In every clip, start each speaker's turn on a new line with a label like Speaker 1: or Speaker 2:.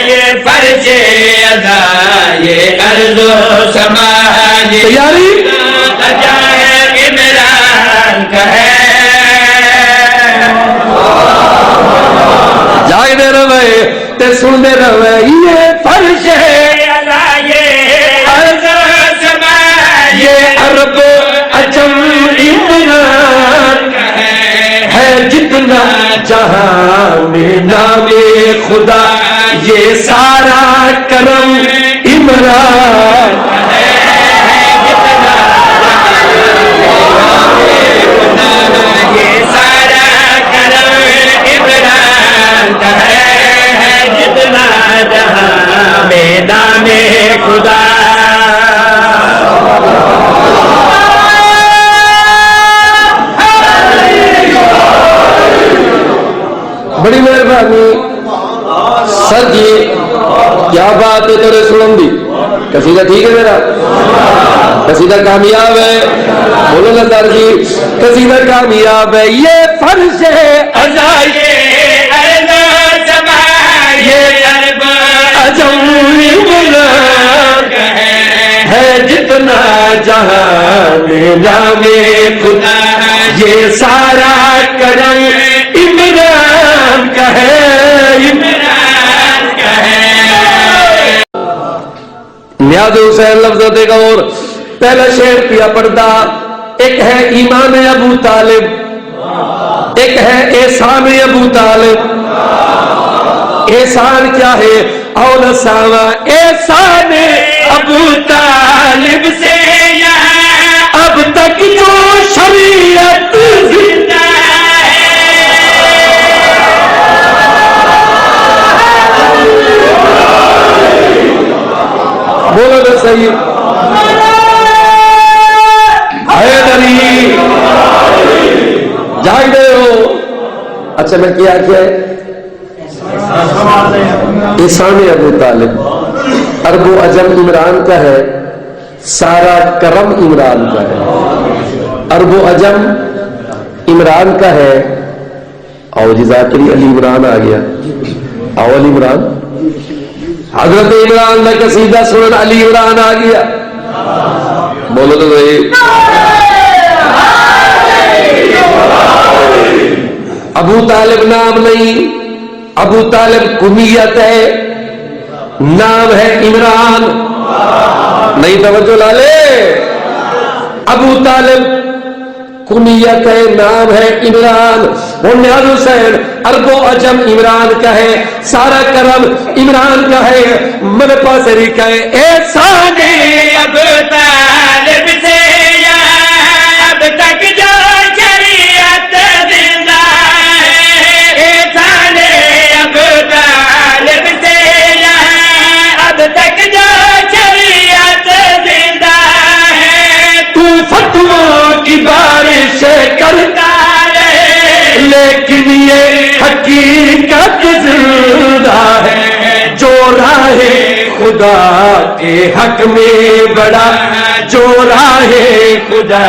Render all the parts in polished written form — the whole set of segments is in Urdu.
Speaker 1: یہ فرش ادا یہ ارض و سما یہ
Speaker 2: تیاری
Speaker 1: عجائب عمران کا ہے
Speaker 2: جاگتے رہے تے سنتے رہے یہ فرش
Speaker 1: ادا یہ ارض و سما
Speaker 2: یہ عرب عجم عمران ہے جتنا جہاں میں نام خدا یہ سارا کرم عمران
Speaker 1: یہ سارا کرم عمران کا ہے جتنا جہاں میں نام خدا
Speaker 2: بڑی مہربانی سر جی کیا بات ہے تیرے سنن دی قصیدہ ٹھیک ہے میرا قصیدہ کامیاب ہے بولو نا سر جی قصیدہ کامیاب ہے یہ فرش ہے
Speaker 1: ادا یہ ارض و سما یہ عرب
Speaker 2: عجم عمران ہے جتنا جہاں میں نام خدا یہ سارا کرم عمران کا ہے
Speaker 1: عمران کا ہے
Speaker 2: نیاز حسین لفظ دے گا اور پہلا شعر پیا پڑھتا ایک ہے ایمان ابو طالب ایک ہے احسان ابو طالب احسان کیا ہے اور ساوا احسان ابو طالب سے یہاں اب تک جو شریعت زندہ بولو نا صحیح حیدری جاگ گئے ہو اچھا میں کیا ہے احسان ابو طالب عرب و عجم عمران کا ہے سارا کرم عمران کا ہے عرب و عجم عمران کا ہے آؤ جی ذاکری علی عمران آ گیا آؤ علی عمران حضرت عمران کا قصیدہ سنن علی عمران آ گیا بولو تو صحیح ابو طالب نام نہیں ابو طالب کنیت ہے نام ہے عمران نہیں توجہ لالے ابو طالب کنیت ہے نام ہے عمران اور نیاز حسین عرب و عجم عمران کا ہے سارا کرم عمران کا ہے میرے پاس ریکا ہے احسان
Speaker 1: ابو طالب سے یہاں اب تک جو شریعت زندہ ہے احسان ابو طالب سے یہاں اب تک جو شریعت زندہ ہے
Speaker 2: تو فتووں کی بارش کرتا
Speaker 1: رہے
Speaker 2: لیکن یہ حقیقت زندہ ہے جو راہ خدا کے حق میں بڑا جو راہ خدا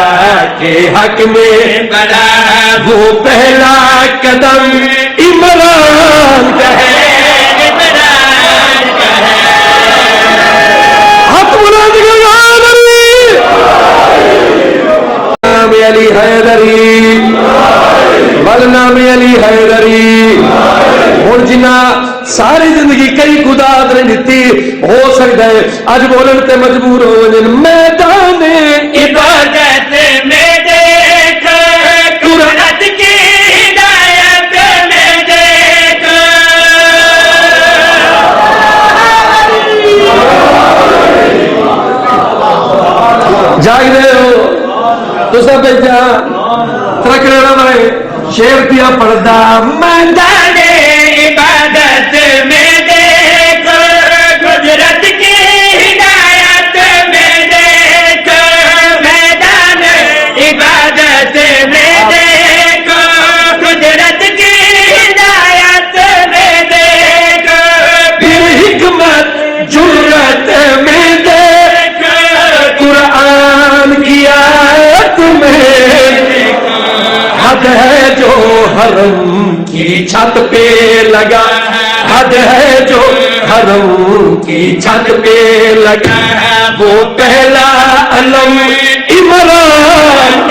Speaker 2: کے حق میں
Speaker 1: بڑا
Speaker 2: وہ پہلا قدم عمران کا ہے
Speaker 1: عمران کا ہے
Speaker 2: حق بلند کرو نام علی حیدری نام علی حیدری ہوں جنا ساری زندگی کئی خدا نے دیتی ہو سکتا ہے اج بولن تے مجبور ہو جن میدان
Speaker 1: عبادت میں دیکھ قرآن کی ہدایت میں دیکھ
Speaker 2: جاگ رہے ہو تو سب بیٹھا ترک رہنا میں شیر پیا پڑھتا
Speaker 1: میدان عبادت میں دیکھ قدرت کی ہدایت میں دیکھ میدان عبادت میں دیکھ قدرت کی ہدایت میں دیکھ
Speaker 2: پھر حکمت جرت میں دیکھ قرآن کی آیت میں حد ہے جو حرم کی چھت پہ لگا حد ہے جو حرم کی چھت پہ لگا وہ پہلا علم عمران